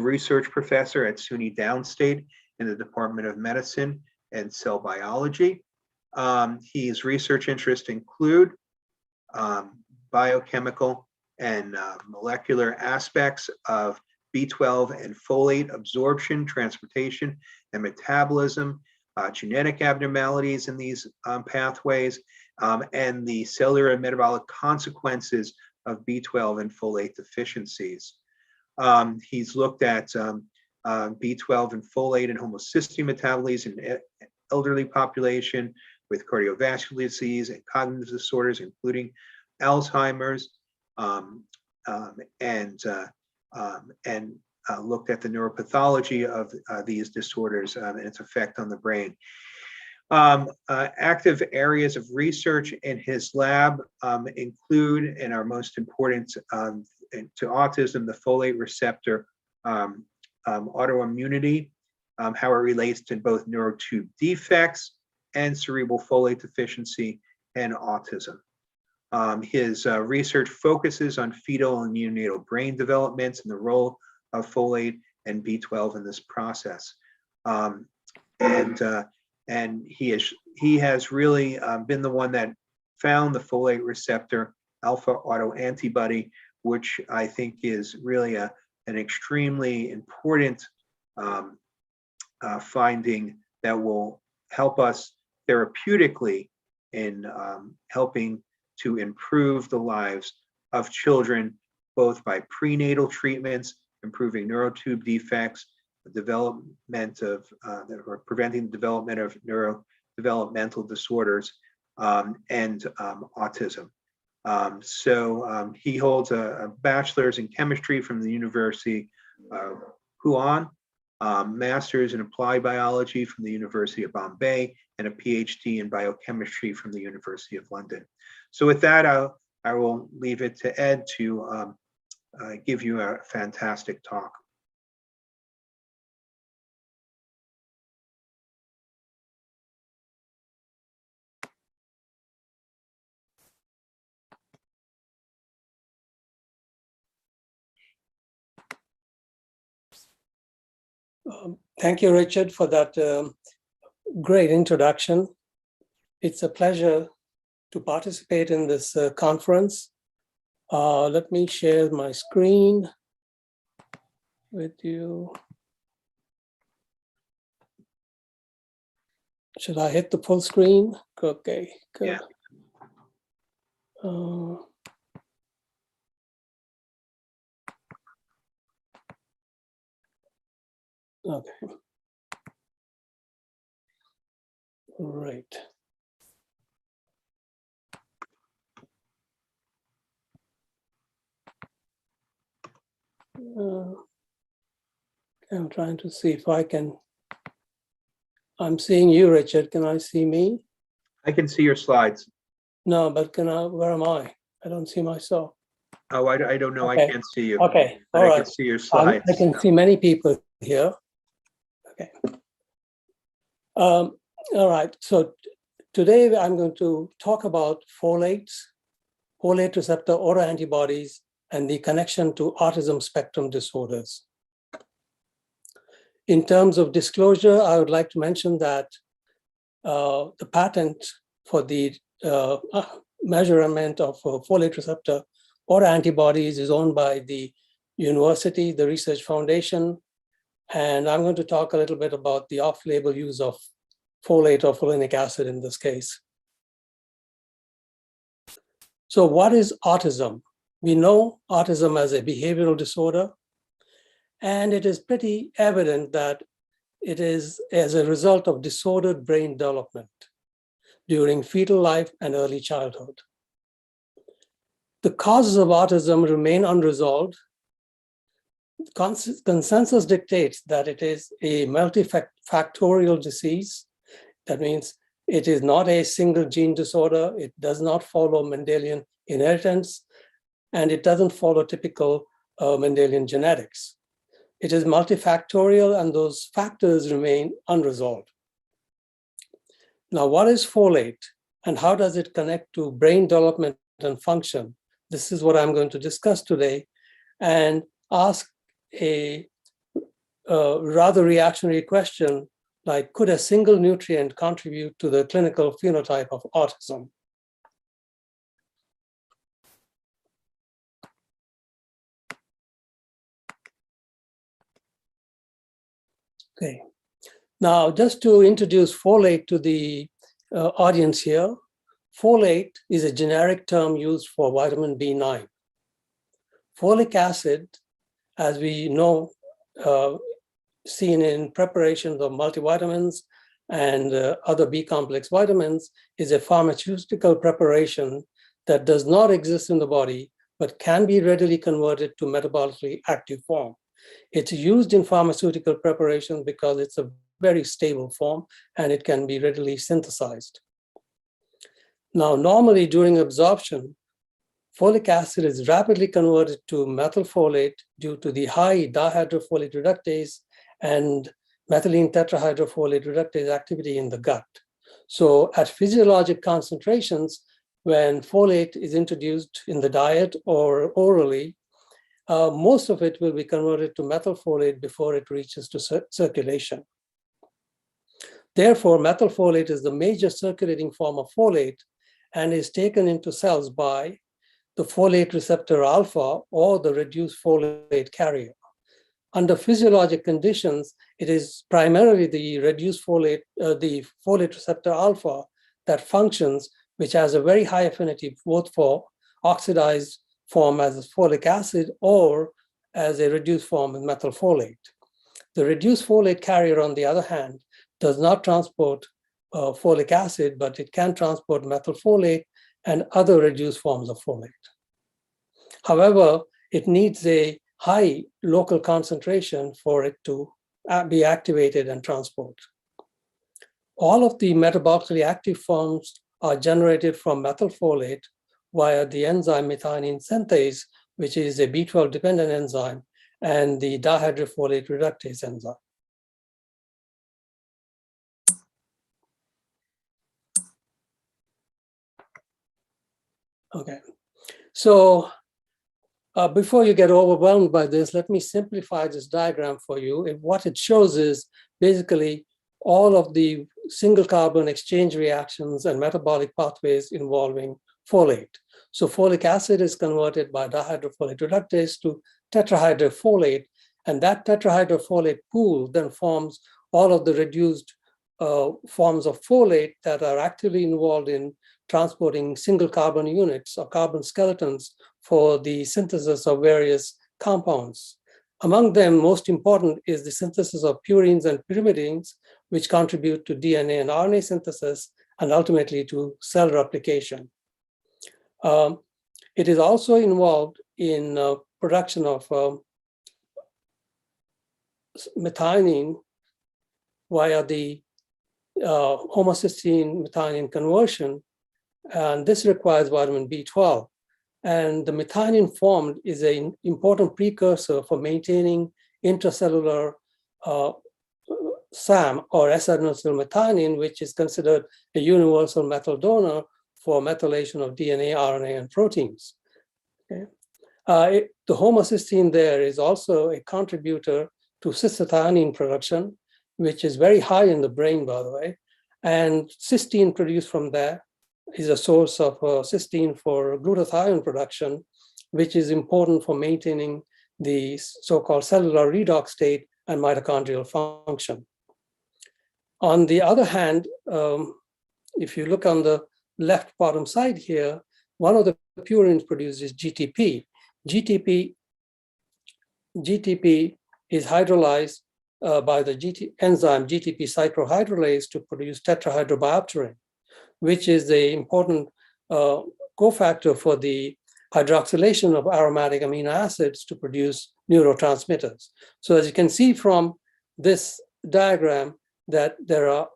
research professor at SUNY Downstate in the Department of Medicine and Cell Biology. His research interests include biochemical and molecular aspects of B12 and folate absorption, transportation, and metabolism, genetic abnormalities in these pathways, and the cellular and metabolic consequences of B12 and folate deficiencies. He's looked at B12 and folate and homocysteine metabolism in elderly population with cardiovascular disease and cognitive disorders, including Alzheimer's, and looked at the neuropathology of these disorders and its effect on the brain. Active areas of research in his lab include, and are most important to autism, the folate receptor autoimmunity, how it relates to both neurotube defects and cerebral folate deficiency and autism. His research focuses on fetal and neonatal brain developments and the role of folate and B12 in this process. And he has really been the one that found the folate receptor alpha autoantibody, which I think is really an extremely important finding that will help us therapeutically in helping to improve the lives of children, both by prenatal treatments, improving neurotube defects, the development of, or preventing the development of neurodevelopmental disorders, and autism. So he holds a bachelor's in chemistry from the University of Hunan, master's in applied biology from the University of Bombay, and a PhD in biochemistry from the University of London. So with that, I will leave it to Ed to give you a fantastic talk. Thank you, Richard, for that great introduction. It's a pleasure to participate in this conference. Let me share my screen with you. Should I hit the full screen? Okay, good. Yeah. Okay. Right. I'm trying to see if I can. I'm seeing you, Richard. Can I see me? I can see your slides. No, but can I? Where am I? I don't see myself. Oh, I don't know. Okay. I can't see you. Okay, But all I right. can see your slides. I can see many people here. Okay. All right. So today I'm going to talk about folates, folate receptor autoantibodies, and the connection to autism spectrum disorders. In terms of disclosure, I would like to mention that the patent for the measurement of folate receptor autoantibodies is owned by the university, the research foundation, and I'm going to talk a little bit about the off-label use of folate or folinic acid in this case. So what is autism? We know autism as a behavioral disorder, and it is pretty evident that it is as a result of disordered brain development during fetal life and early childhood. The causes of autism remain unresolved. Consensus dictates that it is a multifactorial disease. That means it is not a single gene disorder. It does not follow Mendelian inheritance, and it doesn't follow typical Mendelian genetics. It is multifactorial, and those factors remain unresolved. Now, what is folate, and how does it connect to brain development and function? This is what I'm going to discuss today, and ask a rather reactionary question, like, could a single nutrient contribute to the clinical phenotype of autism? Okay. Now, just to introduce folate to the audience here, folate is a generic term used for vitamin B9. Folic acid, as we know, seen in preparations of multivitamins and other B complex vitamins, is a pharmaceutical preparation that does not exist in the body, but can be readily converted to metabolically active form. It's used in pharmaceutical preparation because it's a very stable form and it can be readily synthesized. Now, normally during absorption, folic acid is rapidly converted to methylfolate due to the high dihydrofolate reductase and methylene tetrahydrofolate reductase activity in the gut. So at physiologic concentrations, when folate is introduced in the diet or orally, most of it will be converted to methylfolate before it reaches to circulation. Therefore, methylfolate is the major circulating form of folate and is taken into cells by the folate receptor alpha or the reduced folate carrier. Under physiologic conditions, it is primarily the reduced folate, the folate receptor alpha that functions, which has a very high affinity both for oxidized form as folic acid or as a reduced form of methylfolate. The reduced folate carrier, on the other hand, does not transport folic acid, but it can transport methylfolate and other reduced forms of folate. However, it needs a high local concentration for it to be activated and transported. All of the metabolically active forms are generated from methylfolate via the enzyme methionine synthase, which is a B12 dependent enzyme, and the dihydrofolate reductase enzyme. Okay, so before you get overwhelmed by this, let me simplify this diagram for you. And what it shows is basically all of the single carbon exchange reactions and metabolic pathways involving folate. So folic acid is converted by dihydrofolate reductase to tetrahydrofolate, and that tetrahydrofolate pool then forms all of the reduced forms of folate that are actively involved in transporting single carbon units or carbon skeletons for the synthesis of various compounds. Among them, most important is the synthesis of purines and pyrimidines, which contribute to DNA and RNA synthesis and ultimately to cell replication. It is also involved in production of methionine via the homocysteine methionine conversion, and this requires vitamin B12. And the methionine formed is an important precursor for maintaining intracellular SAM, or S-adenosylmethionine, which is considered a universal methyl donor for methylation of DNA, RNA, and proteins. Okay. The homocysteine there is also a contributor to cystathionine production, which is very high in the brain, by the way. And cysteine produced from there is a source of cysteine for glutathione production, which is important for maintaining the so-called cellular redox state and mitochondrial function. On the other hand, if you look on the left bottom side here, one of the purines produced is GTP. GTP is hydrolyzed by the enzyme GTP cyclohydrolase to produce tetrahydrobiopterin, which is the important cofactor for the hydroxylation of aromatic amino acids to produce neurotransmitters. So as you can see from this diagram, that there are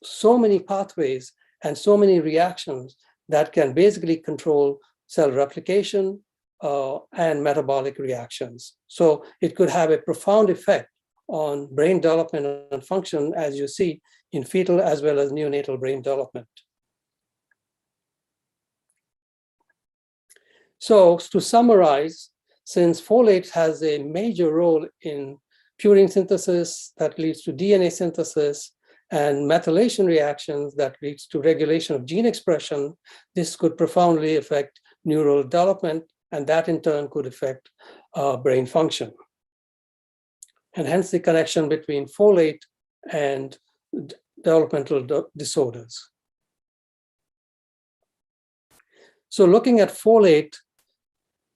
so many pathways and so many reactions that can basically control cell replication and metabolic reactions. So it could have a profound effect on brain development and function, as you see in fetal as well as neonatal brain development. So to summarize, since folate has a major role in purine synthesis that leads to DNA synthesis, and methylation reactions that leads to regulation of gene expression. This could profoundly affect neural development, and that in turn could affect brain function. And hence the connection between folate and developmental disorders. So looking at folate,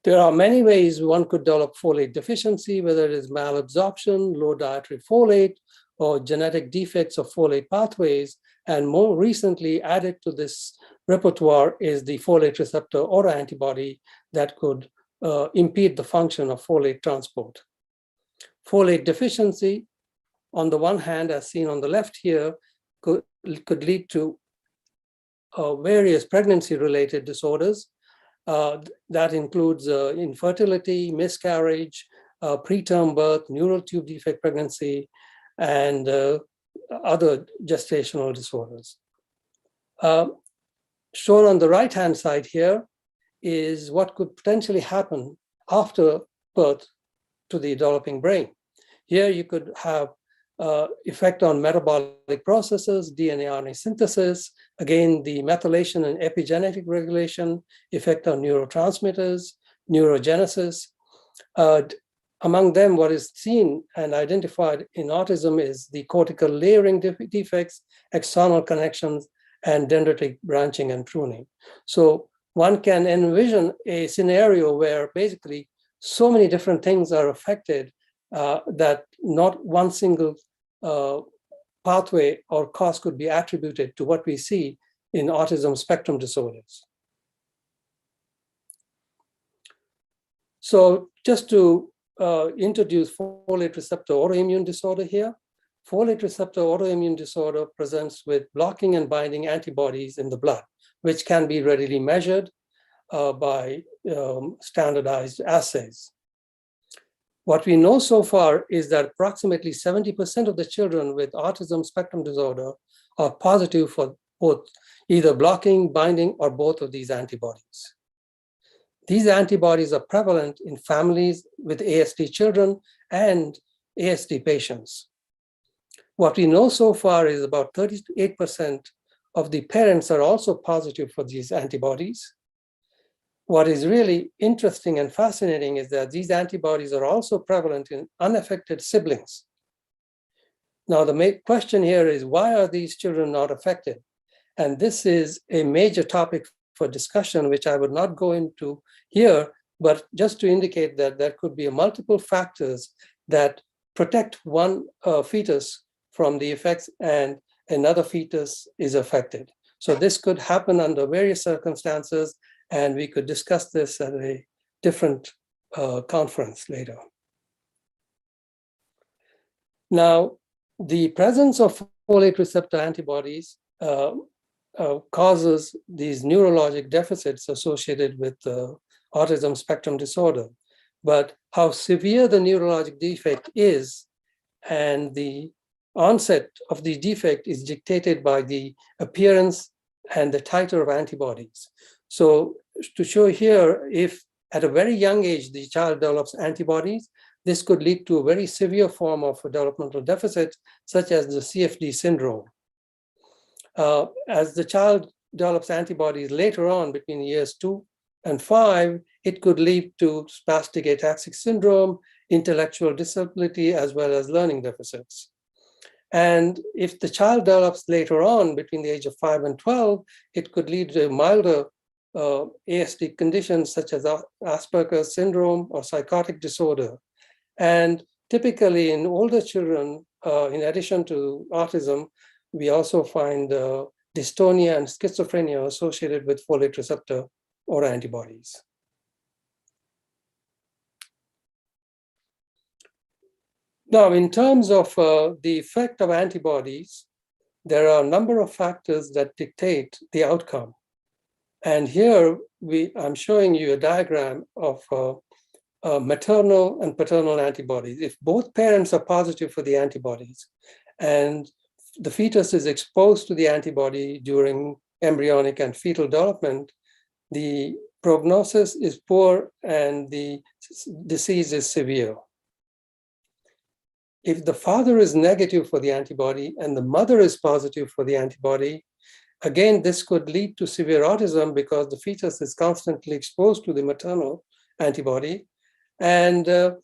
there are many ways one could develop folate deficiency, whether it is malabsorption, low dietary folate, or genetic defects of folate pathways. And more recently added to this repertoire is the folate receptor autoantibody that could impede the function of folate transport. Folate deficiency, on the one hand, as seen on the left here, could lead to various pregnancy-related disorders. That includes infertility, miscarriage, preterm birth, neural tube defect pregnancy, and other gestational disorders. Shown on the right-hand side here is what could potentially happen after birth to the developing brain. Here you could have effect on metabolic processes, DNA RNA synthesis, again, the methylation and epigenetic regulation, effect on neurotransmitters, neurogenesis. Among them, what is seen and identified in autism is the cortical layering defects, axonal connections, and dendritic branching and pruning. So one can envision a scenario where basically so many different things are affected that not one single pathway or cause could be attributed to what we see in autism spectrum disorders. So just to introduce folate receptor autoimmune disorder here. Folate receptor autoimmune disorder presents with blocking and binding antibodies in the blood, which can be readily measured by standardized assays. What we know so far is that approximately 70% of the children with autism spectrum disorder are positive for both either blocking, binding, or both of these antibodies. These antibodies are prevalent in families with ASD children and ASD patients. What we know so far is about 38% of the parents are also positive for these antibodies. What is really interesting and fascinating is that these antibodies are also prevalent in unaffected siblings. Now, the main question here is, why are these children not affected? And this is a major topic for discussion, which I would not go into here, but just to indicate that there could be multiple factors that protect one fetus from the effects and another fetus is affected. So this could happen under various circumstances, and we could discuss this at a different conference later. Now, the presence of folate receptor antibodies causes these neurologic deficits associated with autism spectrum disorder. But how severe the neurologic defect is and the onset of the defect is dictated by the appearance and the titer of antibodies. So to show here, if at a very young age the child develops antibodies, this could lead to a very severe form of developmental deficit, such as the CFD syndrome. As the child develops antibodies later on between years 2 and 5, it could lead to spastic ataxic syndrome, intellectual disability, as well as learning deficits. And if the child develops later on between the age of 5 and 12, it could lead to milder ASD conditions such as Asperger's syndrome or psychotic disorder. And typically in older children, in addition to autism, we also find dystonia and schizophrenia associated with folate receptor autoantibodies. Now, in terms of the effect of antibodies, there are a number of factors that dictate the outcome. And here I'm showing you a diagram of maternal and paternal antibodies. If both parents are positive for the antibodies and the fetus is exposed to the antibody during embryonic and fetal development, the prognosis is poor and the disease is severe. if the father is negative for the antibody and the mother is positive for the antibody, again, this could lead to severe autism because the fetus is constantly exposed to the maternal antibody. And the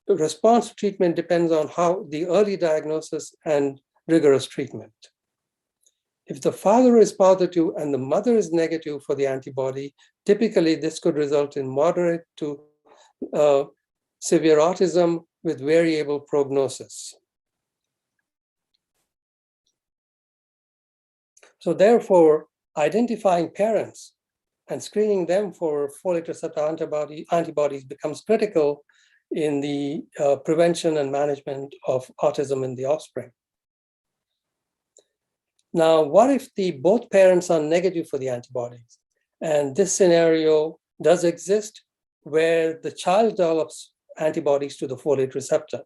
response to treatment depends on how the early diagnosis and rigorous treatment. If the father is positive and the mother is negative for the antibody, typically this could result in moderate to severe autism with variable prognosis. So therefore, identifying parents and screening them for folate receptor antibodies becomes critical in the prevention and management of autism in the offspring. Now, what if both parents are negative for the antibodies? And this scenario does exist where the child develops antibodies to the folate receptor.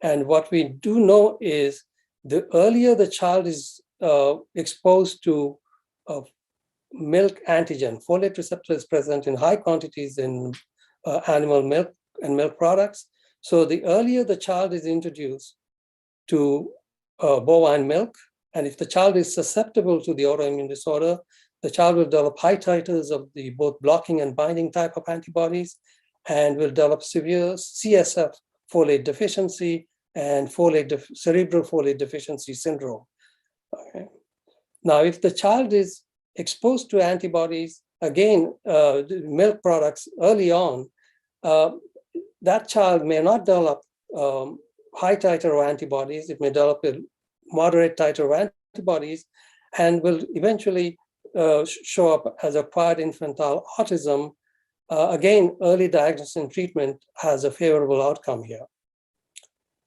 And what we do know is the earlier the child is exposed to milk antigen, folate receptor is present in high quantities in animal milk and milk products. So the earlier the child is introduced to bovine milk, and if the child is susceptible to the autoimmune disorder, the child will develop high titers of the both blocking and binding type of antibodies and will develop severe CSF folate deficiency and cerebral folate deficiency syndrome. Okay. Now, if the child is exposed to antibodies, again, milk products early on, that child may not develop high titer of antibodies. It may develop a moderate titer of antibodies and will eventually show up as acquired infantile autism. Again, early diagnosis and treatment has a favorable outcome here.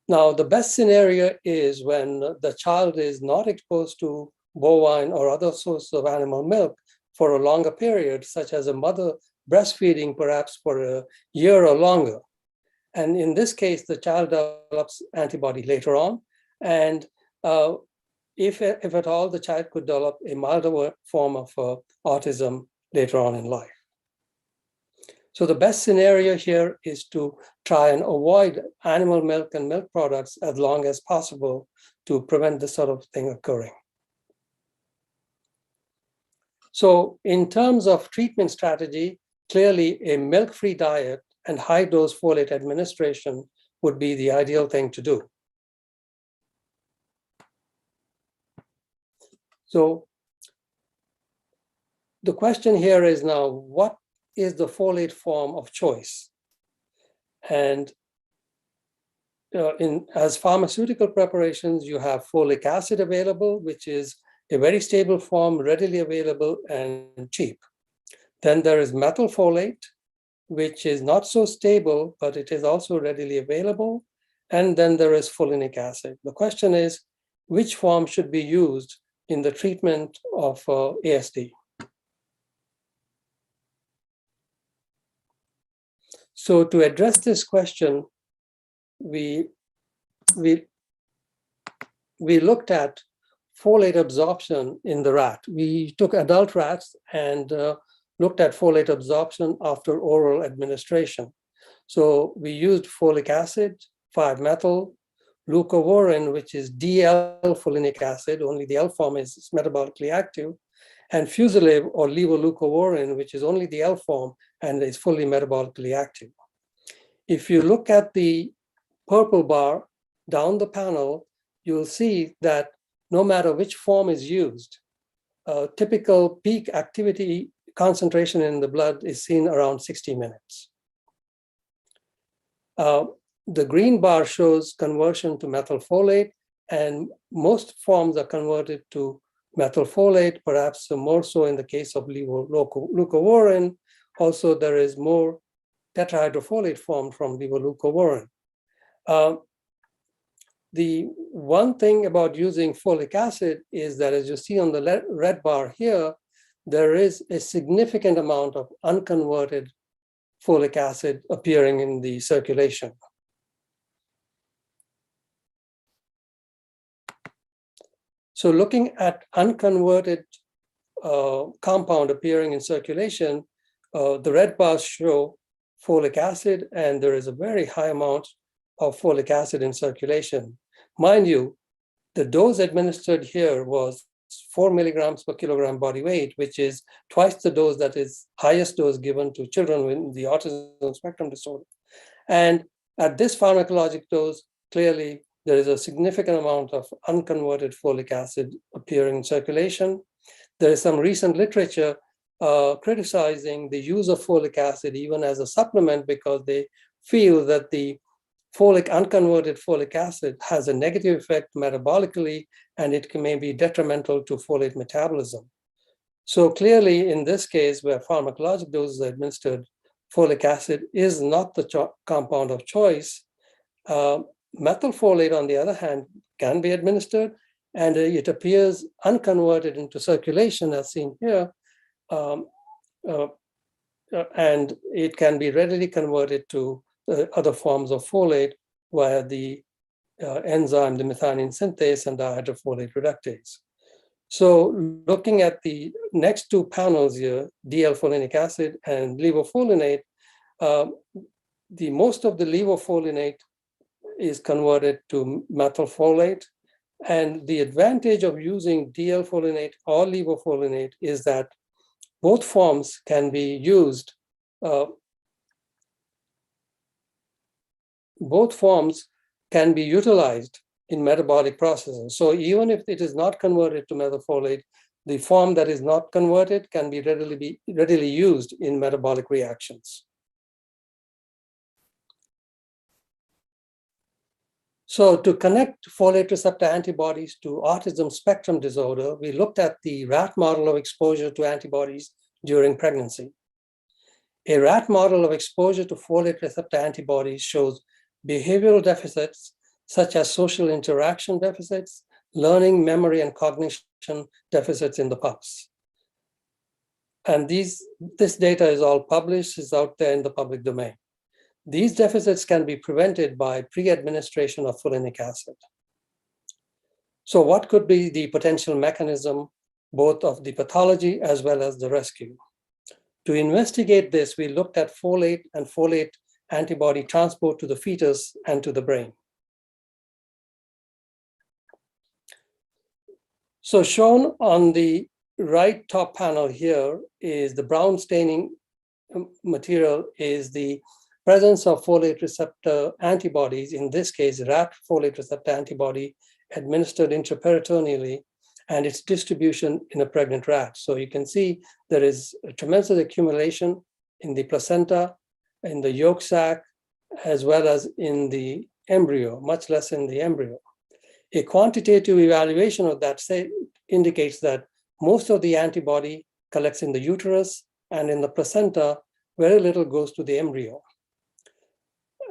Now, the best scenario is when the child is not exposed to bovine or other sources of animal milk for a longer period, such as a mother breastfeeding perhaps for a year or longer. And in this case, the child develops antibody later on. And if at all, the child could develop a milder form of autism later on in life. So the best scenario here is to try and avoid animal milk and milk products as long as possible to prevent this sort of thing occurring. So in terms of treatment strategy, clearly a milk-free diet and high-dose folate administration would be the ideal thing to do. So the question here is now, what is the folate form of choice? And as pharmaceutical preparations, you have folic acid available, which is a very stable form, readily available and cheap. Then there is methylfolate, which is not so stable, but it is also readily available. And then there is folinic acid. The question is, which form should be used in the treatment of ASD? So to address this question, we looked at folate absorption in the rat. We took adult rats and looked at folate absorption after oral administration. So we used folic acid, 5-methyl, leucovorin, which is DL folinic acid, only the L form is metabolically active, and fusilib or levoleucovorin, which is only the L form and is fully metabolically active. If you look at the purple bar down the panel, you'll see that no matter which form is used, typical peak activity concentration in the blood is seen around 60 minutes. The green bar shows conversion to methylfolate, and most forms are converted to methylfolate, perhaps more so in the case of leucovorin. Also, there is more tetrahydrofolate formed from levoleucovorin. The one thing about using folic acid is that, as you see on the red bar here, there is a significant amount of unconverted folic acid appearing in the circulation. So looking at unconverted compound appearing in circulation, the red bars show folic acid, and there is a very high amount of folic acid in circulation. Mind you, the dose administered here was 4 milligrams per kilogram body weight, which is twice the dose that is highest dose given to children with the autism spectrum disorder. And at this pharmacologic dose, clearly there is a significant amount of unconverted folic acid appearing in circulation. There is some recent literature criticizing the use of folic acid even as a supplement because they feel that the unconverted folic acid has a negative effect metabolically, and it may be detrimental to folate metabolism. So clearly, in this case, where pharmacologic doses are administered, folic acid is not the compound of choice. Methylfolate, on the other hand, can be administered, and it appears unconverted into circulation, as seen here, and it can be readily converted to other forms of folate via the enzyme, the methionine synthase and dihydrofolate reductase. So looking at the next two panels here, D-L-folinic acid and levofolinate, most of the levofolinate is converted to methylfolate. And the advantage of using D-L-folinate or levofolinate is that both forms can be used. Both forms can be utilized in metabolic processes. So even if it is not converted to methylfolate, the form that is not converted can be readily used in metabolic reactions. So to connect folate receptor antibodies to autism spectrum disorder, we looked at the rat model of exposure to antibodies during pregnancy. A rat model of exposure to folate receptor antibodies shows behavioral deficits such as social interaction deficits, learning, memory, and cognition deficits in the pups. And this data is all published, is out there in the public domain. These deficits can be prevented by pre-administration of folinic acid. So what could be the potential mechanism, both of the pathology as well as the rescue? To investigate this, we looked at folate and folate antibody transport to the fetus and to the brain. So shown on the right top panel here is the brown staining material is the presence of folate receptor antibodies, in this case, rat folate receptor antibody administered intraperitoneally, and its distribution in a pregnant rat. So you can see there is a tremendous accumulation in the placenta, in the yolk sac, as well as in the embryo, much less in the embryo. A quantitative evaluation of that indicates that most of the antibody collects in the uterus, and in the placenta, very little goes to the embryo.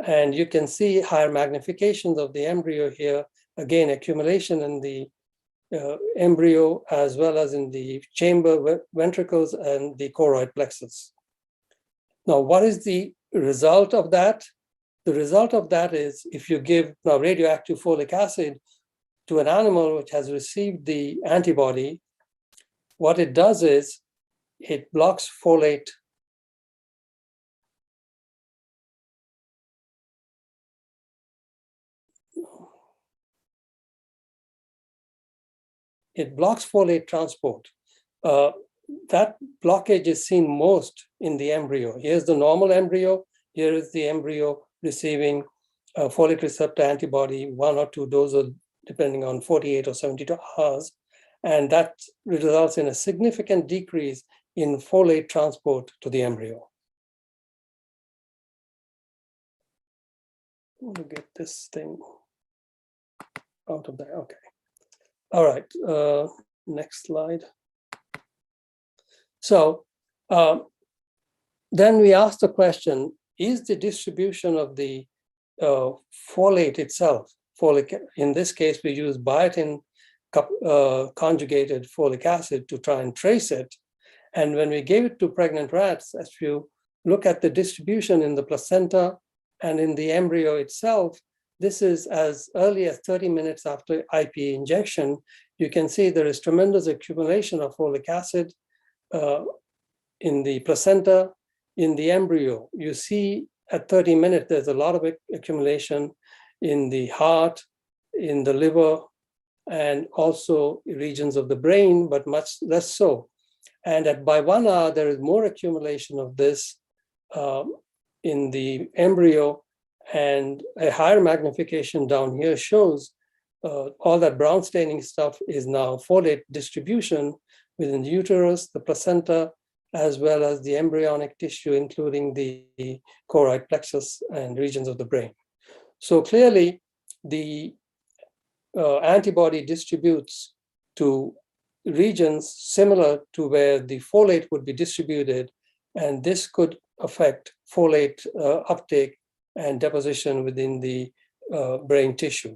And you can see higher magnifications of the embryo here, again, accumulation in the embryo as well as in the chamber ventricles and the choroid plexus. Now, what is the result of that? The result of that is if you give now radioactive folic acid to an animal which has received the antibody, what it does is it blocks folate. It blocks folate transport. That blockage is seen most in the embryo. Here's the normal embryo. Here is the embryo receiving folate receptor antibody, 1 or 2 doses, depending on 48 or 72 hours. And that results in a significant decrease in folate transport to the embryo. Let me get this thing out of there. Okay. All right, next slide. So then we asked the question, is the distribution of the folate itself, in this case, we use biotin conjugated folic acid to try and trace it. And when we gave it to pregnant rats, as you look at the distribution in the placenta and in the embryo itself, this is as early as 30 minutes after IP injection. You can see there is tremendous accumulation of folic acid in the placenta, in the embryo, you see at 30 minutes, there's a lot of accumulation in the heart, in the liver, and also regions of the brain, but much less so. And by 1 hour, there is more accumulation of this in the embryo, and a higher magnification down here shows all that brown staining stuff is now folate distribution within the uterus, the placenta, as well as the embryonic tissue, including the choroid plexus and regions of the brain. So clearly, the antibody distributes to regions similar to where the folate would be distributed, and this could affect folate uptake and deposition within the brain tissue.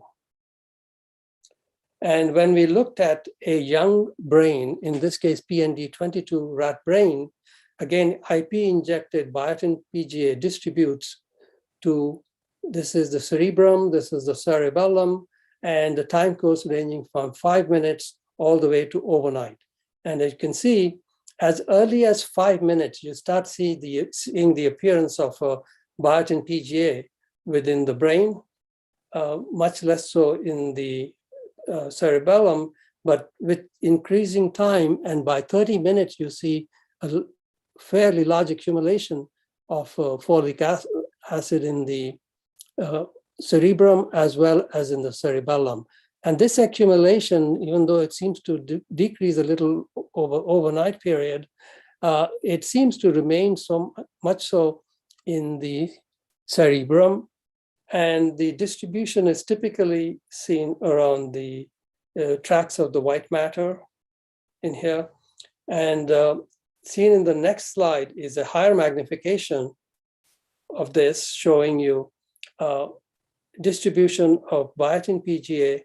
And when we looked at a young brain, in this case PND22 rat brain, again IP injected biotin PGA distributes to, this is the cerebrum, this is the cerebellum, and the time course ranging from 5 minutes all the way to overnight. And as you can see, as early as 5 minutes, you start seeing the appearance of biotin PGA within the brain, much less so in the cerebellum, but with increasing time, and by 30 minutes, you see a fairly large accumulation of folic acid in the cerebrum as well as in the cerebellum. And this accumulation, even though it seems to decrease a little over overnight period, it seems to remain so much so in the cerebrum. And the distribution is typically seen around the tracts of the white matter in here. And seen in the next slide is a higher magnification of this, showing you distribution of biotin PGA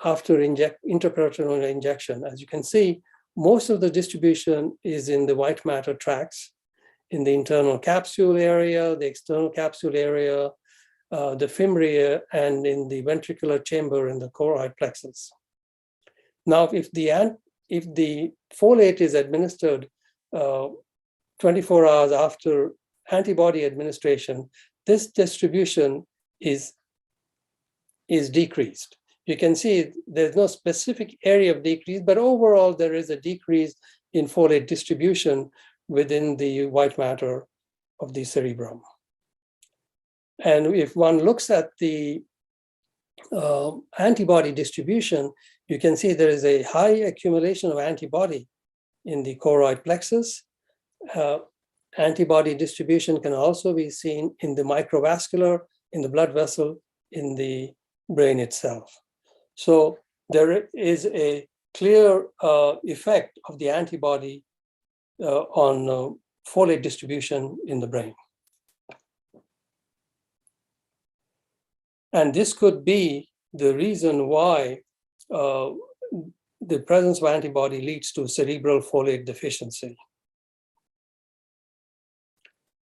after intraperitoneal injection. As you can see, most of the distribution is in the white matter tracts, in the internal capsule area, the external capsule area, the fimbria, and in the ventricular chamber in the choroid plexus. Now, if the folate is administered 24 hours after antibody administration, this distribution is decreased. You can see there's no specific area of decrease, but overall there is a decrease in folate distribution within the white matter of the cerebrum. And if one looks at the antibody distribution, you can see there is a high accumulation of antibody in the choroid plexus. Antibody distribution can also be seen in the microvascular, in the blood vessel, in the brain itself. So there is a clear effect of the antibody on folate distribution in the brain. And this could be the reason why the presence of antibody leads to cerebral folate deficiency.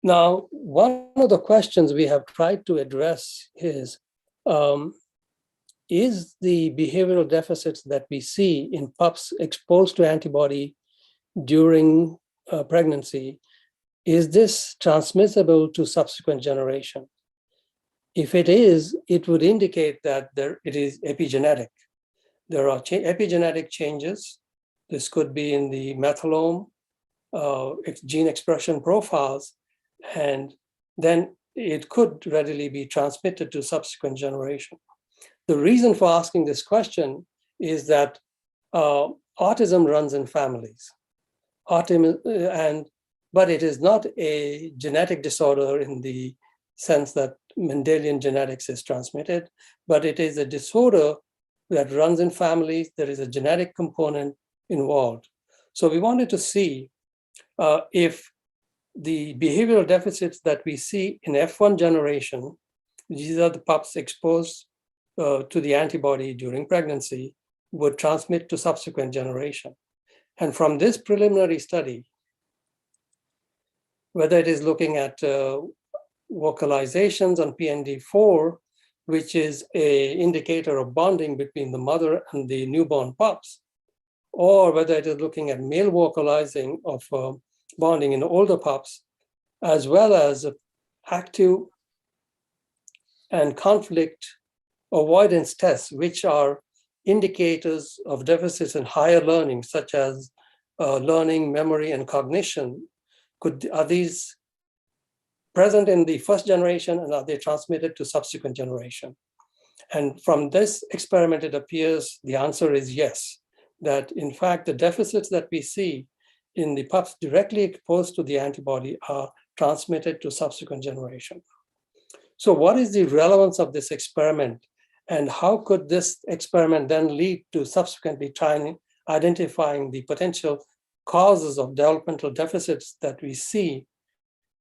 Now, one of the questions we have tried to address is the behavioral deficits that we see in pups exposed to antibody during pregnancy, is this transmissible to subsequent generation? If it is, it would indicate that it is epigenetic. There are epigenetic changes. This could be in the methylome, gene expression profiles, and then it could readily be transmitted to subsequent generation. The reason for asking this question is that autism runs in families. But it is not a genetic disorder in the sense that Mendelian genetics is transmitted, but it is a disorder that runs in families. There is a genetic component involved. So we wanted to see if the behavioral deficits that we see in F1 generation, these are the pups exposed to the antibody during pregnancy, would transmit to subsequent generation. And from this preliminary study, whether it is looking at vocalizations on PND4, which is an indicator of bonding between the mother and the newborn pups, or whether it is looking at male vocalizing of bonding in older pups, as well as active and conflict avoidance tests, which are indicators of deficits in higher learning, such as learning, memory, and cognition. Are these present in the first generation, and are they transmitted to subsequent generation? And from this experiment, it appears the answer is yes, that in fact, the deficits that we see in the pups directly exposed to the antibody are transmitted to subsequent generation. So what is the relevance of this experiment? And how could this experiment then lead to subsequently identifying the potential causes of developmental deficits that we see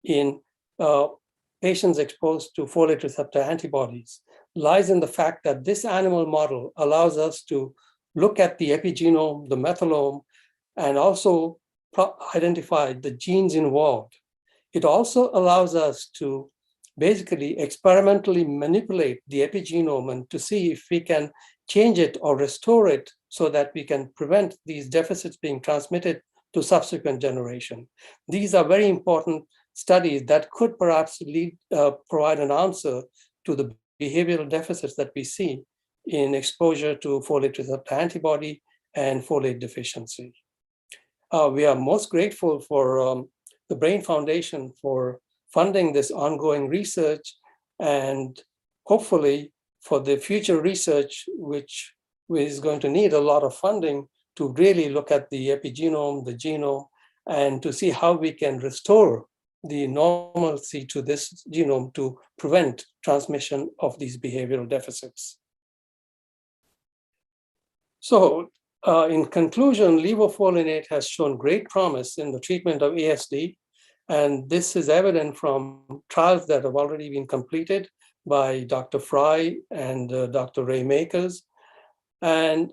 in patients exposed to folate receptor antibodies? Lies in the fact that this animal model allows us to look at the epigenome, the methylome, and also identify the genes involved. It also allows us to basically experimentally manipulate the epigenome and to see if we can change it or restore it so that we can prevent these deficits being transmitted to subsequent generation. These are very important studies that could perhaps provide an answer to the behavioral deficits that we see in exposure to folate receptor antibody and folate deficiency. We are most grateful for the Brain Foundation for funding this ongoing research, and hopefully for the future research, which is going to need a lot of funding to really look at the epigenome, the genome, and to see how we can restore the normalcy to this genome to prevent transmission of these behavioral deficits. So in conclusion, levofolinate has shown great promise in the treatment of ASD. And this is evident from trials that have already been completed by Dr. Fry and Dr. Ray Makers. And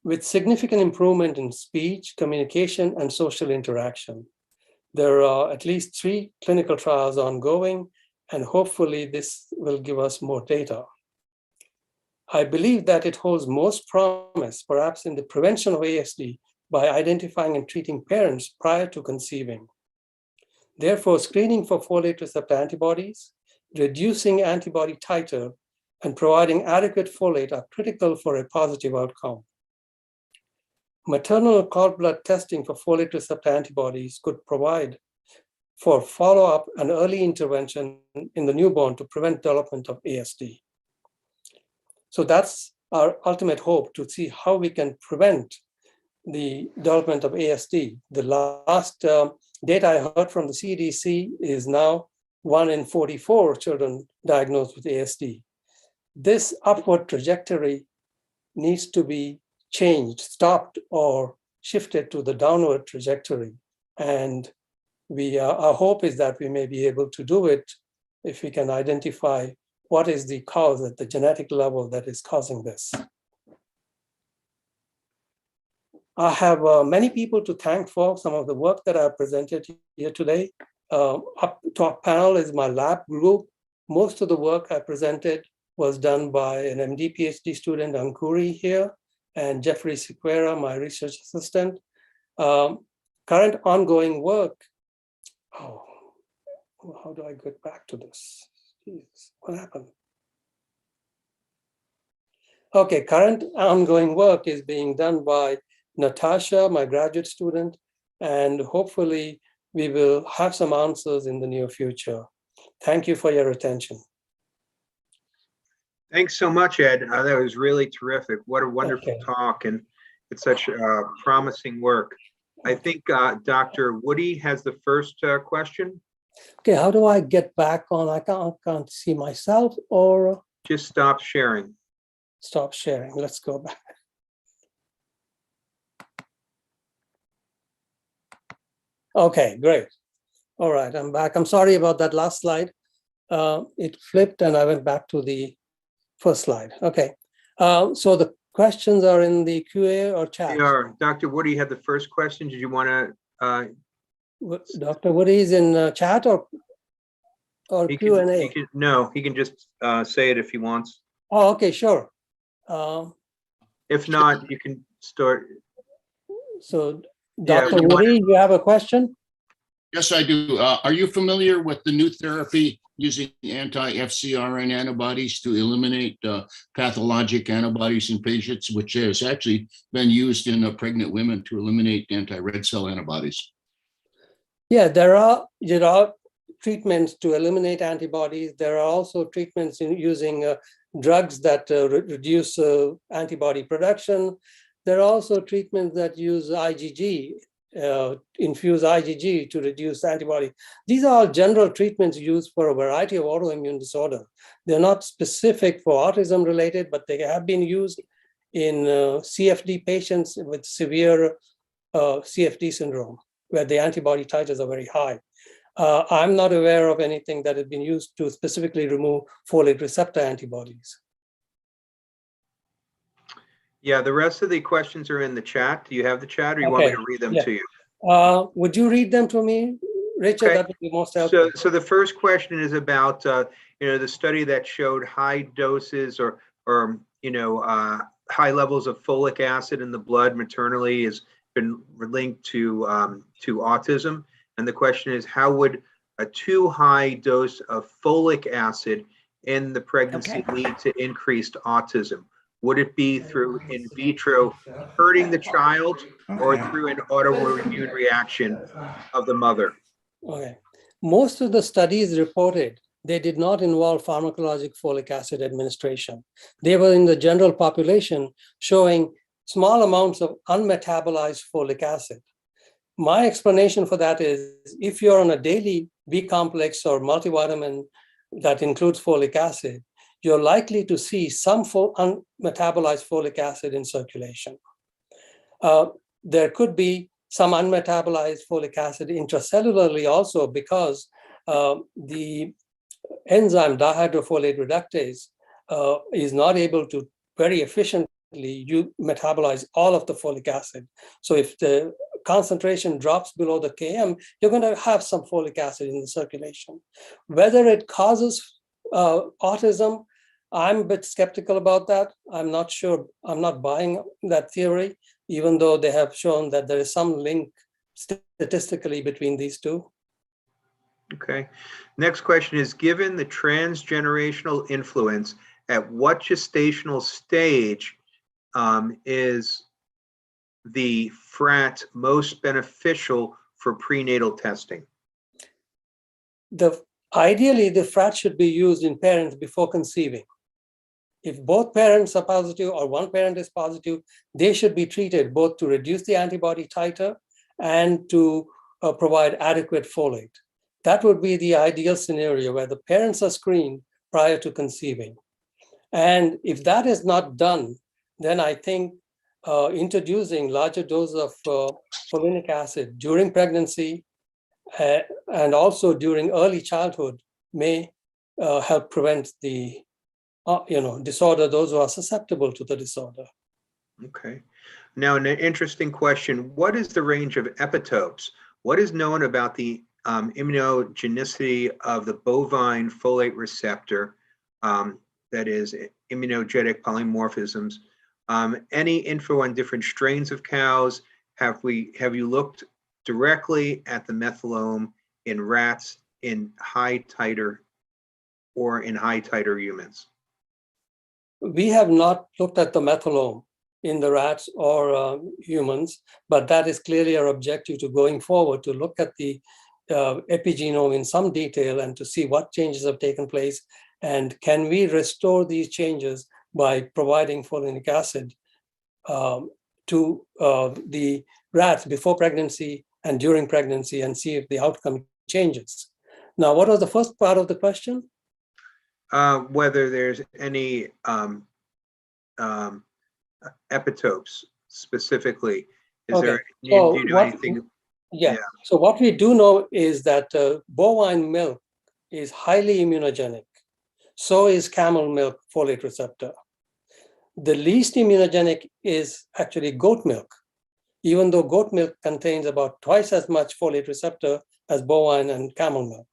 with significant improvement in speech, communication, and social interaction. There are at least 3 clinical trials ongoing, and hopefully this will give us more data. I believe that it holds most promise, perhaps in the prevention of ASD, by identifying and treating parents prior to conceiving. Therefore, screening for folate receptor antibodies, reducing antibody titer, and providing adequate folate are critical for a positive outcome. Maternal cord blood testing for folate receptor antibodies could provide for follow-up and early intervention in the newborn to prevent development of ASD. So that's our ultimate hope, to see how we can prevent the development of ASD. The last data I heard from the CDC is now 1 in 44 children diagnosed with ASD. This upward trajectory needs to be changed, stopped, or shifted to the downward trajectory. And our hope is that we may be able to do it if we can identify what is the cause at the genetic level that is causing this. I have many people to thank for some of the work that I presented here today. Up top panel is my lab group. Most of the work I presented was done by an MD PhD student, Ankuri here, and Jeffrey Sequeira, my research assistant. Current ongoing work. Oh, how do I get back to this? Jeez, what happened? Okay, current ongoing work is being done by Natasha, my graduate student, and hopefully we will have some answers in the near future. Thank you for your attention. Thanks so much, Ed. That was really terrific. What a wonderful talk, and it's such promising work. I think Dr. Woody has the first question. Okay, how do I get back on? I can't see myself, or? Just stop sharing. Stop sharing. Let's go back. Okay, great. All right, I'm back. I'm sorry about that last slide. It flipped and I went back to the first slide. Okay, so the questions are in the QA or chat? They are. Dr. Woody had the first question. Did you want to? Dr. Woody is in chat or Q&A? No, he can just say it if he wants. Oh, okay, sure. If not, you can start. So, Dr. Woody, you have a question? Yes, I do. Are you familiar with the new therapy using anti-FcRn antibodies to eliminate pathologic antibodies in patients, which has actually been used in pregnant women to eliminate anti-red cell antibodies? Yeah, there are treatments to eliminate antibodies. There are also treatments in using drugs that reduce antibody production. There are also treatments that use IgG, infuse IgG to reduce antibody. These are all general treatments used for a variety of autoimmune disorder. They're not specific for autism related, but they have been used in CFD patients with severe CFD syndrome, where the antibody titers are very high. I'm not aware of anything that has been used to specifically remove folate receptor antibodies. Yeah, the rest of the questions are in the chat. Do you have the chat, or you want me to read them to you? Would you read them to me, Richard? Okay. That would be most helpful. So the first question is about the study that showed high doses or high levels of folic acid in the blood maternally has been linked to autism. And the question is, how would a too high dose of folic acid in the pregnancy lead to increased autism? Would it be through in vitro hurting the child or through an autoimmune reaction of the mother? Okay. Most of the studies reported, they did not involve pharmacologic folic acid administration. They were in the general population showing small amounts of unmetabolized folic acid. My explanation for that is if you're on a daily B complex or multivitamin that includes folic acid, you're likely to see some unmetabolized folic acid in circulation. There could be some unmetabolized folic acid intracellularly also because the enzyme dihydrofolate reductase is not able to very efficiently metabolize all of the folic acid. So if the concentration drops below the km, you're going to have some folic acid in the circulation. Whether it causes autism, I'm a bit skeptical about that. I'm not sure. I'm not buying that theory, even though they have shown that there is some link statistically between these two. Okay. Next question is, given the transgenerational influence, at what gestational stage is the FRAT most beneficial for prenatal testing? Ideally, the FRAT should be used in parents before conceiving. If both parents are positive or one parent is positive, they should be treated both to reduce the antibody titer and to provide adequate folate. That would be the ideal scenario where the parents are screened prior to conceiving. And if that is not done, then I think introducing larger doses of folinic acid during pregnancy and also during early childhood may help prevent the disorder, those who are susceptible to the disorder. Okay. Now, an interesting question. What is the range of epitopes? What is known about the immunogenicity of the bovine folate receptor, that is immunogenic polymorphisms? Any info on different strains of cows? Have you looked directly at the methylome in rats in high titer or in high titer humans? We have not looked at the methylome in the rats or humans, but that is clearly our objective to going forward, to look at the epigenome in some detail and to see what changes have taken place and can we restore these changes by providing folinic acid to the rats before pregnancy and during pregnancy and see if the outcome changes. Now, what was the first part of the question? Whether there's any epitopes specifically. Do you know anything? Yeah. So what we do know is that bovine milk is highly immunogenic. So is camel milk folate receptor. The least immunogenic is actually goat milk, even though goat milk contains about twice as much folate receptor as bovine and camel milk.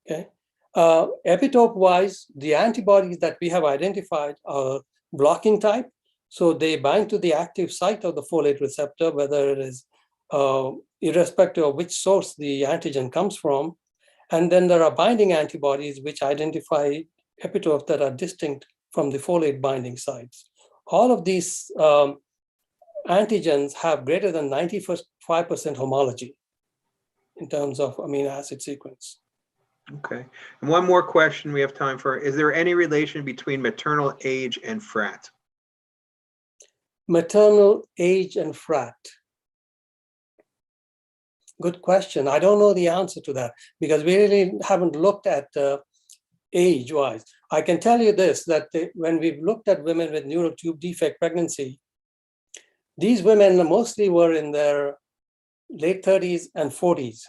Okay. Epitope-wise, the antibodies that we have identified are blocking type. So they bind to the active site of the folate receptor, whether it is irrespective of which source the antigen comes from. And then there are binding antibodies which identify epitopes that are distinct from the folate binding sites. All of these antigens have greater than 95% homology in terms of amino acid sequence. Okay. And one more question we have time for. Is there any relation between maternal age and frat? Maternal age and frat. Good question. I don't know the answer to that because we really haven't looked at age-wise. I can tell you this, that when we've looked at women with neural tube defect pregnancy, these women mostly were in their late 30s and 40s.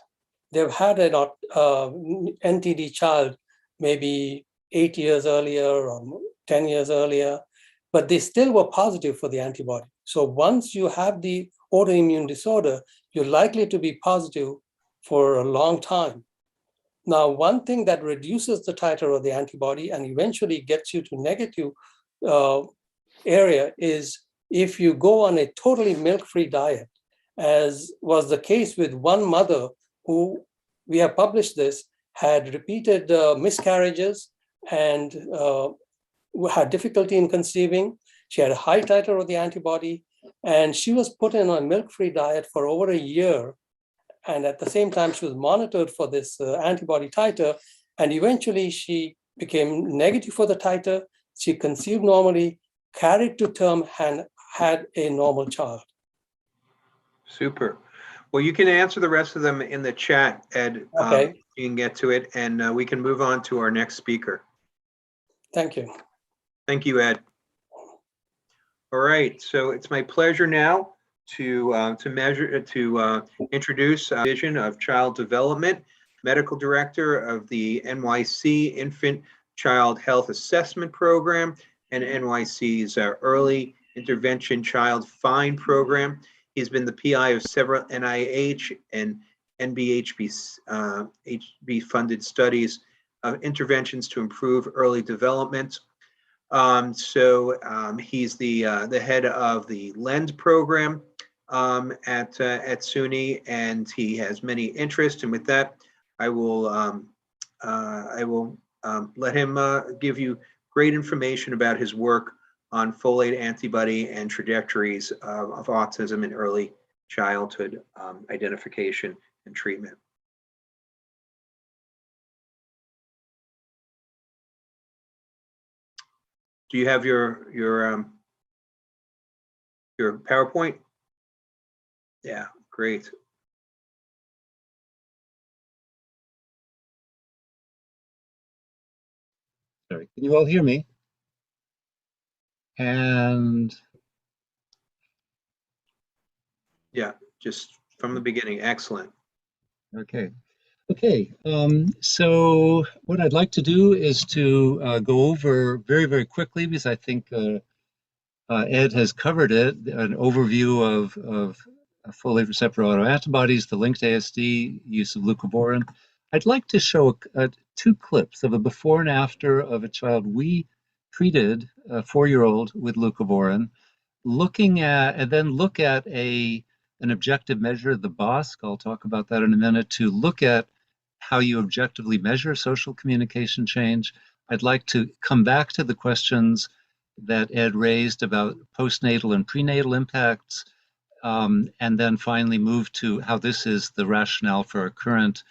They've had an NTD child maybe 8 years earlier or 10 years earlier, but they still were positive for the antibody. So once you have the autoimmune disorder, you're likely to be positive for a long time. Now, one thing that reduces the titer of the antibody and eventually gets you to negative area is if you go on a totally milk-free diet, as was the case with one mother who, we have published this, had repeated miscarriages and had difficulty in conceiving. She had a high titer of the antibody, and she was put in a milk-free diet for over a year. And at the same time, she was monitored for this antibody titer. And eventually, she became negative for the titer. She conceived normally, carried to term, and had a normal child. Super. Well, you can answer the rest of them in the chat, Ed. Okay. You can get to it, and we can move on to our next speaker. Thank you. Thank you, Ed. All right, so it's my pleasure now to introduce Division of Child Development, Medical Director of the NYC Infant Child Health Assessment Program and NYC's Early Intervention Child Find Program. He's been the PI of several NIH and NBHB funded studies of interventions to improve early development. He's the head of the LEND program at SUNY, and he has many interests. And with that, I will let him give you great information about his work on folate antibody and trajectories of autism in early childhood identification and treatment. Do you have your PowerPoint? Yeah, great. Sorry, can you all hear me? And yeah, just from the beginning. Excellent. okay. So what I'd like to do is to go over very, very quickly, because I think Ed has covered it, an overview of folate receptor autoantibodies, the linked ASD, use of leucovorin. I'd like to show two clips of a before and after of a child we treated, a 4-year-old with leucovorin, looking at, and then look at an objective measure, the BOSC. I'll talk about that in a minute, to look at how you objectively measure social communication change. I'd like to come back to the questions that Ed raised about postnatal and prenatal impacts, and then finally move to how this is the rationale for our current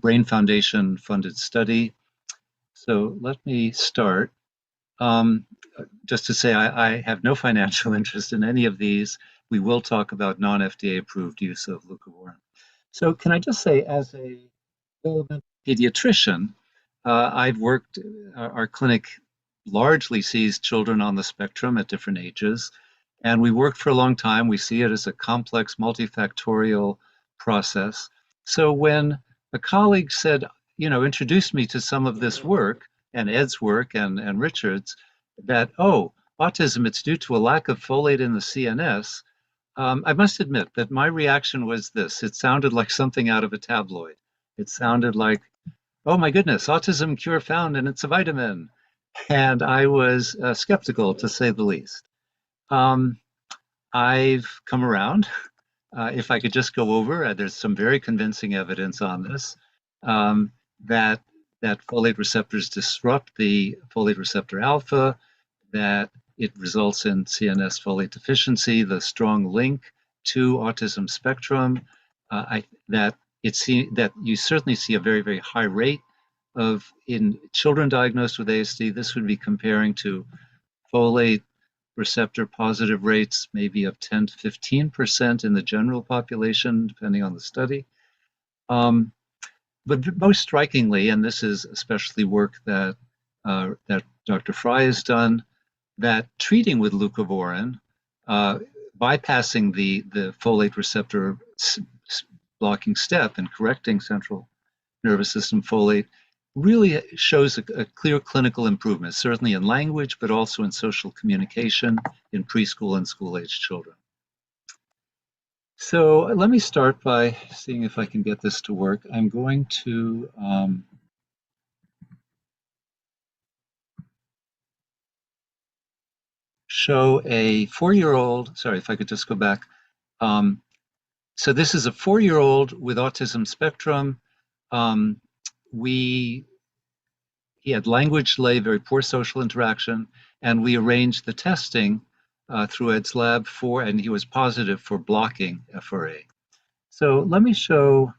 Brain Foundation funded study. So let me start. Just to say, I have no financial interest in any of these. We will talk about non-FDA approved use of leucovorin. So can I just say, as a pediatrician, I've worked, our clinic largely sees children on the spectrum at different ages, and we worked for a long time. We see it as a complex, multifactorial process. So when a colleague said, introduced me to some of this work, and Ed's work and Richard's, that, oh, autism, it's due to a lack of folate in the CNS, I must admit that my reaction was this. It sounded like something out of a tabloid. It sounded like, oh my goodness, autism cure found and it's a vitamin. And I was skeptical, to say the least. I've come around. if I could just go over, there's some very convincing evidence on this, that folate receptors disrupt the folate receptor alpha, that it results in CNS folate deficiency, the strong link to autism spectrum, that you certainly see a very, very high rate in children diagnosed with ASD. This would be comparing to folate receptor positive rates, maybe of 10 to 15% in the general population, depending on the study. But most strikingly, and this is especially work that Dr. Fry has done, that treating with leucovorin, bypassing the folate receptor blocking step and correcting central nervous system folate, really shows a clear clinical improvement, certainly in language, but also in social communication in preschool and school-age children. So let me start by seeing if I can get this to work. I'm going to show a 4-year-old, sorry, if I could just go back. So this is a 4-year-old with autism spectrum. He had language delay, very poor social interaction, and we arranged the testing through Ed's lab and he was positive for blocking FRA. So let me show,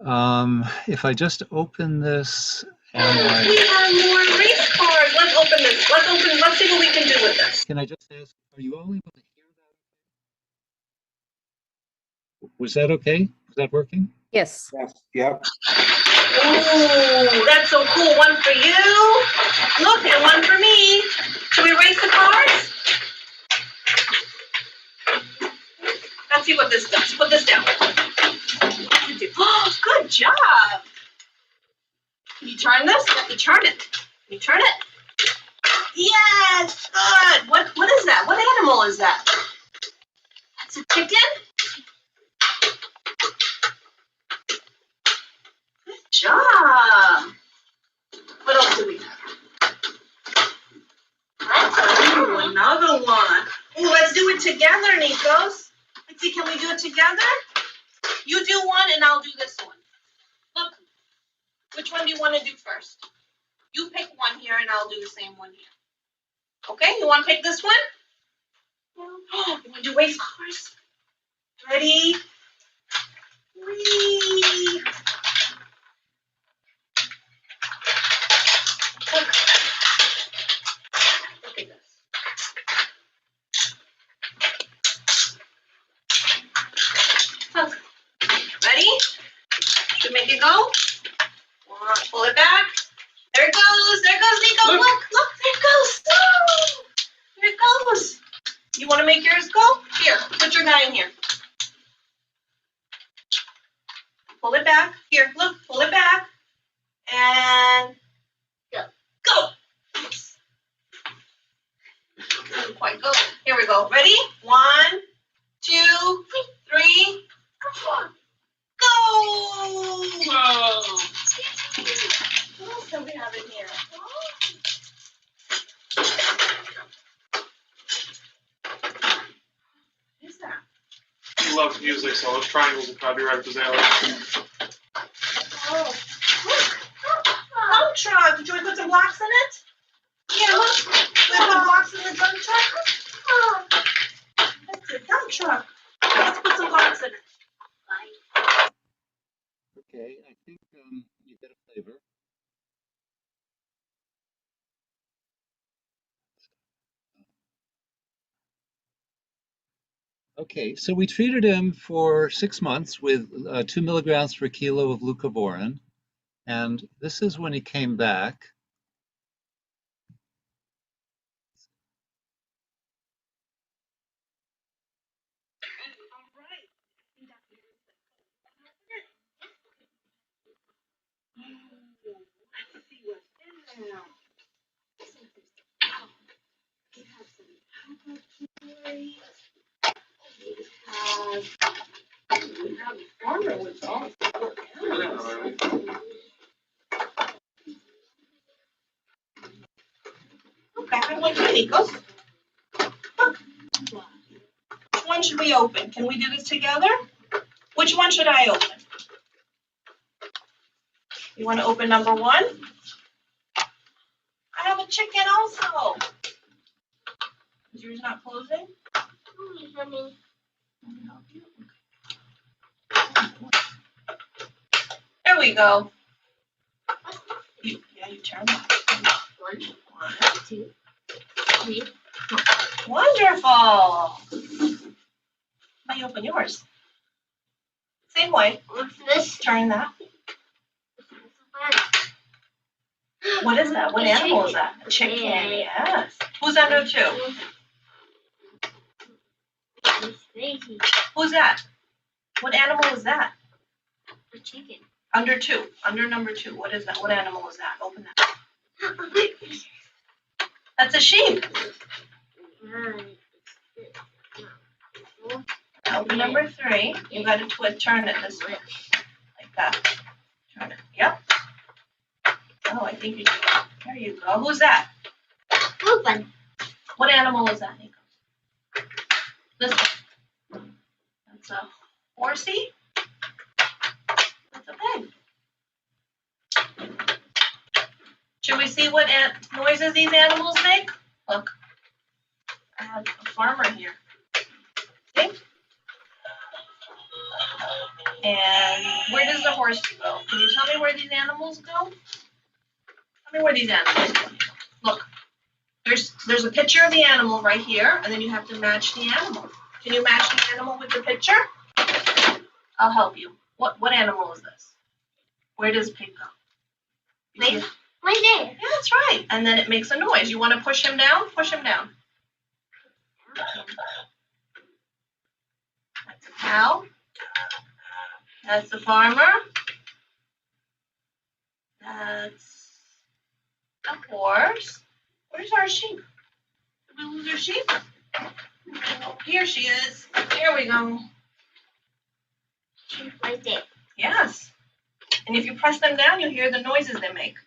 if I just open this. And we have more race cards. Let's open this. Let's see what we can do with this. Can I just ask, are you all able to hear that? Was that okay? Was that working? Yes. Yes. Yep. Ooh, that's so cool. One for you. Look, and one for me. Should we erase the cards? Let's see what this does. Put this down. Oh, good job. Can you turn this? You have to turn it. Can you turn it? Yes, good. What is that? What animal is that? That's a chicken? Good job. What else do we have? Oh, another one. Ooh, let's do it together, Nikos. Let's see, can we do it together? You do one and I'll do this one. Look, which one do you want to do first? You pick one here and I'll do the same one here. Okay, you want to pick this one? Oh, you want to do race cars? Ready? 3. Look at this. Ready? Should make it go. Pull it back. There it goes. There goes Nico. Look, there it goes. Oh, there it goes. You want to make yours go? Here, put your guy in here. Pull it back. Here, look, pull it back. And go. Yes. Didn't quite go. Here we go. Ready? 1, 2, 3, 4. Go! Whoa. What else do we have in here? What is that? He loves music, so those triangles will probably be right up his alley. Oh, look! Dump truck. Did you want to put some blocks in it? Yeah, look. We put blocks in the dump truck. Oh, that's a dump truck. Let's put some blocks in it. Okay, I think you get a flavor. Okay, so we treated him for 6 months with 2 milligrams per kilo of leucovorin, and this is when he came back. Let's see what's in there. We have some we have farmer with all Okay, I want you, Nikos. Look. Which one one should we open? Can we do this together? Which one should I open? You want to open number 1? I have a chicken also. Is yours not closing? Let me help you. There we go. You turn that. 1, 2, 3. Wonderful. Now you open yours. Same way. What's this? Turn that. What is that? What animal is that? A chicken. Yes. Who's under 2? Who's that? What animal is that? A chicken. Under 2. Under number 2. What is that? What animal is that? Open that. That's a sheep. Open number 3. You got to turn it this way. Like that. Turn it. Yep. Oh, I think you do. There you go. Who's that? Open. What animal is that, Nico? This one. That's a horsey. That's a pig. Should we see what noises these animals make? Look. I have a farmer here. See? And where does the horse go? Can you tell me where these animals go? Tell me where these animals go. Look. There's a picture of the animal right here, and then you have to match the animal. Can you match the animal with the picture? I'll help you. What animal is this? Where does pig go? Right there. Yeah, that's right. And then it makes a noise. You want to push him down? Push him down. That's a cow. That's the farmer. That's a horse. Where's our sheep? Did we lose our sheep? Oh, here she is. There we go. She's right there. Yes. And if you press them down, you'll hear the noises they make.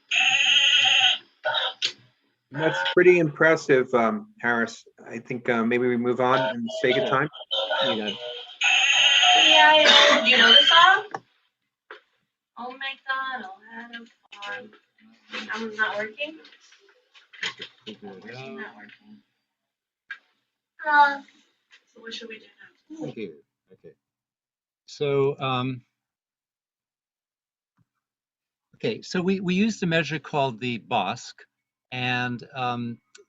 That's pretty impressive, Harris. I think maybe we move on in the sake of time. You got it. Yeah, do you know the song? Oh my God, I'll have a farm. I'm not working. It's not working. So what should we do now? Here. Okay. So, so we used a measure called the BOSC, and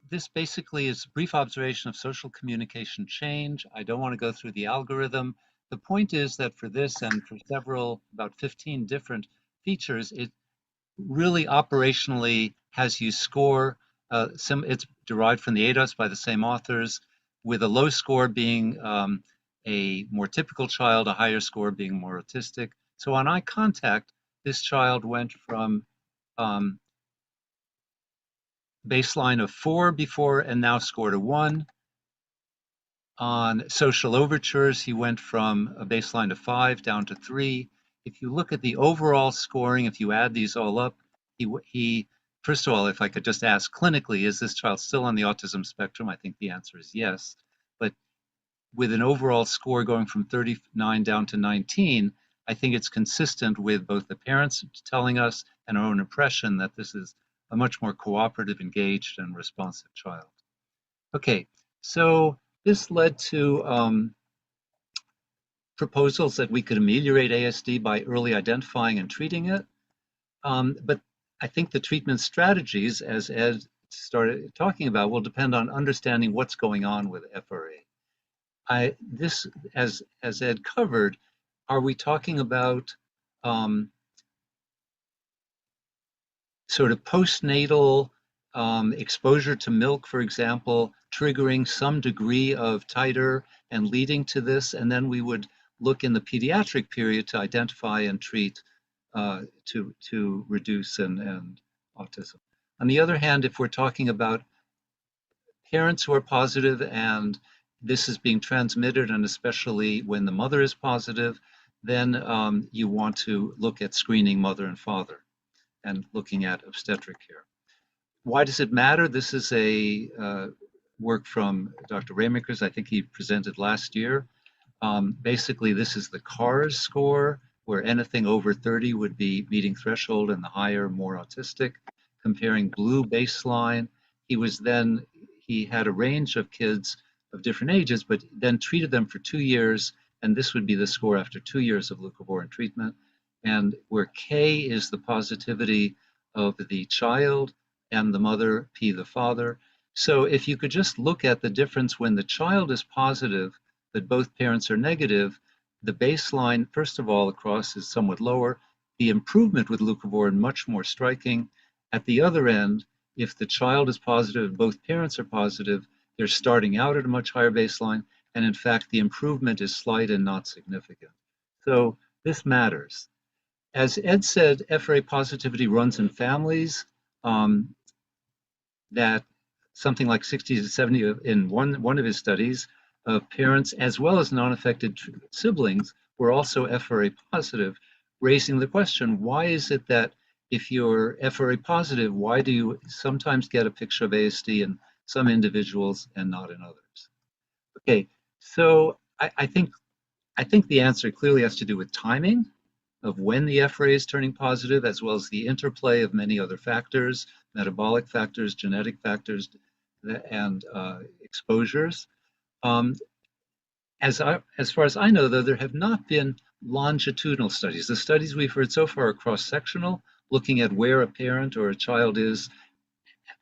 this basically is a brief observation of social communication change. I don't want to go through the algorithm. The point is that for this and for several, about 15 different features, it really operationally has you score. It's derived from the ADOS by the same authors, with a low score being a more typical child, a higher score being more autistic. So on eye contact, this child went from baseline of 4 before and now scored a 1. On social overtures, he went from a baseline of 5 down to 3. If you look at the overall scoring, if you add these all up, he first of all, if I could just ask clinically, is this child still on the autism spectrum? I think the answer is yes. But with an overall score going from 39 down to 19, I think it's consistent with both the parents telling us and our own impression that this is a much more cooperative, engaged, and responsive child. Okay, so this led to proposals that we could ameliorate ASD by early identifying and treating it. But I think the treatment strategies, as Ed started talking about, will depend on understanding what's going on with FRA. This, as Ed covered, are we talking about sort of postnatal exposure to milk, for example, triggering some degree of titer and leading to this, and then we would look in the pediatric period to identify and treat to reduce and autism. On the other hand, if we're talking about parents who are positive and this is being transmitted, and especially when the mother is positive, then you want to look at screening mother and father and looking at obstetric care. Why does it matter? This is a work from Dr. Raymakers. I think he presented last year. Basically, this is the CARS score, where anything over 30 would be meeting threshold and the higher, more autistic. Comparing blue baseline, he had a range of kids of different ages, but then treated them for 2 years, and this would be the score after 2 years of leucovorin treatment. And where K is the positivity of the child and the mother, P the father. So if you could just look at the difference when the child is positive, but both parents are negative, the baseline, first of all, across is somewhat lower. The improvement with leucovorin much more striking. At the other end, if the child is positive, both parents are positive, they're starting out at a much higher baseline, and in fact, the improvement is slight and not significant. So this matters. As Ed said, FRA positivity runs in families. That something like 60 to 70 in one of his studies of parents as well as non-affected siblings were also FRA positive, raising the question, why is it that if you're FRA positive, why do you sometimes get a picture of ASD in some individuals and not in others? Okay, so I think the answer clearly has to do with timing of when the FRA is turning positive, as well as the interplay of many other factors, metabolic factors, genetic factors, and exposures. As far as I know, though, there have not been longitudinal studies. The studies we've heard so far are cross-sectional, looking at where a parent or a child is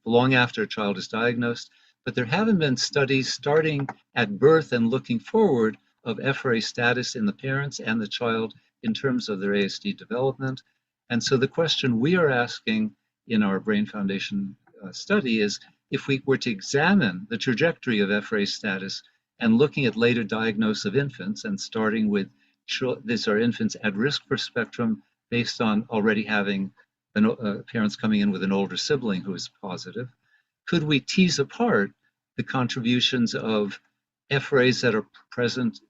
long after a child is diagnosed, but there haven't been studies starting at birth and looking forward of FRA status in the parents and the child in terms of their ASD development. And so the question we are asking in our Brain Foundation study is, if we were to examine the trajectory of FRA status and looking at later diagnosis of infants and starting with these are infants at risk for spectrum based on already having parents coming in with an older sibling who is positive, could we tease apart the contributions of FRAs that are present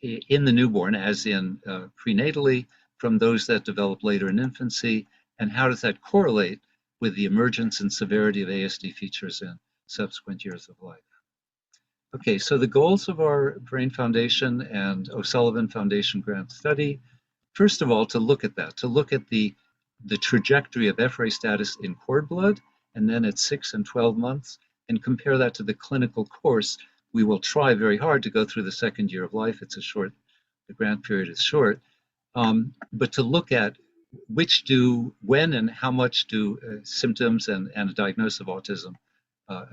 in the newborn, as in prenatally, from those that develop later in infancy, and how does that correlate with the emergence and severity of ASD features in subsequent years of life? Okay, so the goals of our Brain Foundation and O'Sullivan Foundation grant study, first of all, to look at that, to look at the trajectory of FRA status in cord blood, and then at 6 and 12 months, and compare that to the clinical course. We will try very hard to go through the second year of life. It's a short, the grant period is short, but to look at when and how much do symptoms and a diagnosis of autism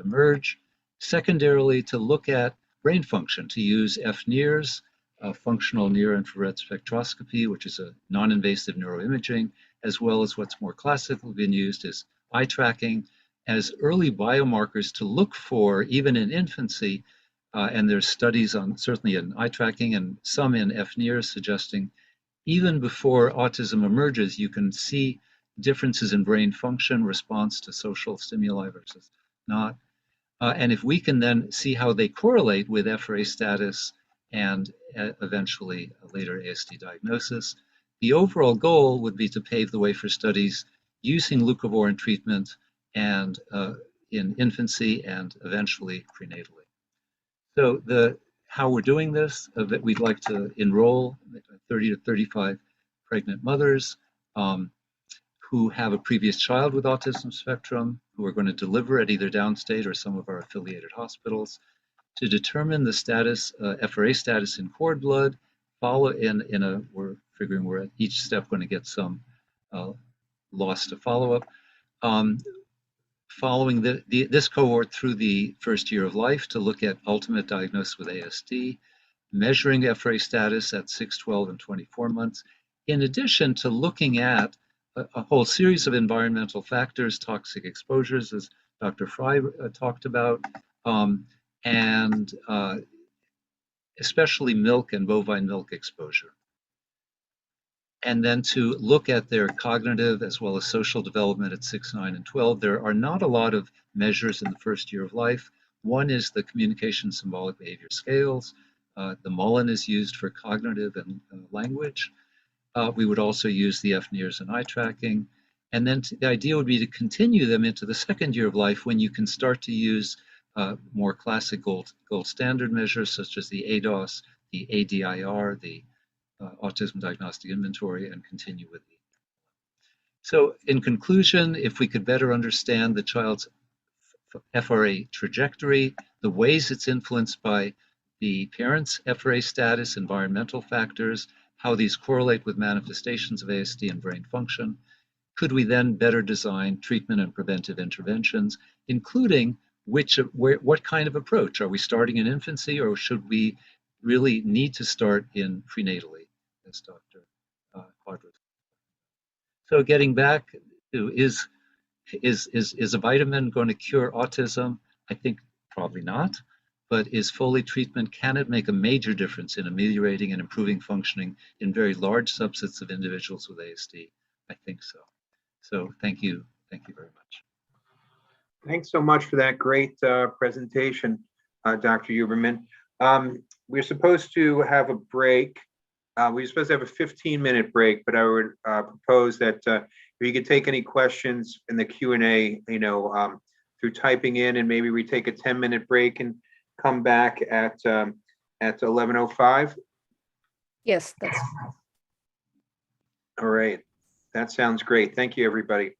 emerge. Secondarily, to look at brain function, to use FNIRS, functional near-infrared spectroscopy, which is a non-invasive neuroimaging, as well as what's more classically been used is eye tracking, as early biomarkers to look for, even in infancy, and there's studies on certainly in eye tracking and some in FNIRS suggesting even before autism emerges, you can see differences in brain function, response to social stimuli versus not. And if we can then see how they correlate with FRA status and eventually a later ASD diagnosis, the overall goal would be to pave the way for studies using leucovorin treatment and in infancy and eventually prenatally. So how we're doing this, we'd like to enroll 30 to 35 pregnant mothers who have a previous child with autism spectrum, who are going to deliver at either downstate or some of our affiliated hospitals, to determine the status, FRA status in cord blood, we're figuring we're at each step going to get some loss to follow-up. Following this cohort through the first year of life to look at ultimate diagnosis with ASD, measuring FRA status at 6, 12, and 24 months, in addition to looking at a whole series of environmental factors, toxic exposures, as Dr. Fry talked about, and especially milk and bovine milk exposure. And then to look at their cognitive as well as social development at 6, 9, and 12. There are not a lot of measures in the first year of life. One is the communication symbolic behavior scales. The Mullen is used for cognitive and language. We would also use the FNIRS and eye tracking. And then the idea would be to continue them into the second year of life when you can start to use more classic gold standard measures such as the ADOS, the ADIR, the Autism Diagnostic Inventory, and continue with the. So in conclusion, if we could better understand the child's FRA trajectory, the ways it's influenced by the parents' FRA status, environmental factors, how these correlate with manifestations of ASD and brain function, could we then better design treatment and preventive interventions, including what kind of approach? Are we starting in infancy, or should we really need to start in prenatally, as Dr. Quadros? So getting back to is a vitamin going to cure autism? I think probably not. But is folate treatment, can it make a major difference in ameliorating and improving functioning in very large subsets of individuals with ASD? I think so. So thank you very much. Thanks so much for that great presentation, Dr. Huberman. We're supposed to have a break. We're supposed to have a 15-minute break, but I would propose that if you could take any questions in the Q&A, through typing in, and maybe we take a 10-minute break and come back at 11:05. Yes, that's All right, that sounds great. Thank you, everybody.